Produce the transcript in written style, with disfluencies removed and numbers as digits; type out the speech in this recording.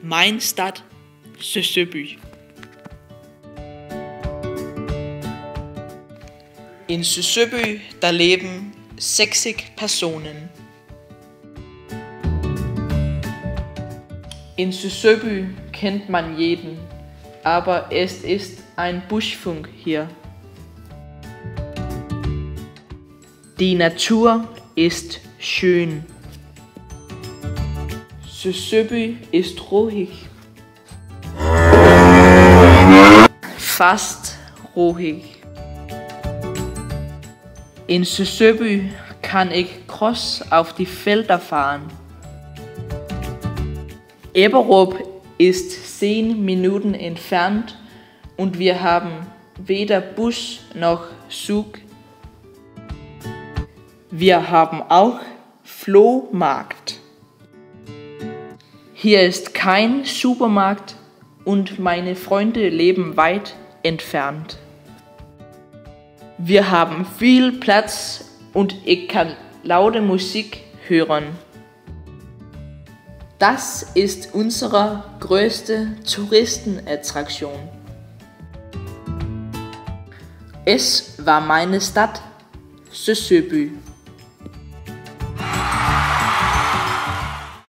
Mein Stadt, Søby. In Søby, der leben 60 Personen. In Søby kennt man jeden, aber es ist ein Buschfunk hier. Die Natur ist schön. Søby ist ruhig. Fast ruhig. In Søby kann ich cross auf die Felder fahren. Ebberup ist 10 Minuten entfernt und wir haben weder Bus noch Zug. Wir haben auch Flohmarkt. Hier ist kein Supermarkt und meine Freunde leben weit entfernt. Wir haben viel Platz und ich kann laute Musik hören. Das ist unsere größte Touristenattraktion. Es war meine Stadt, Søby.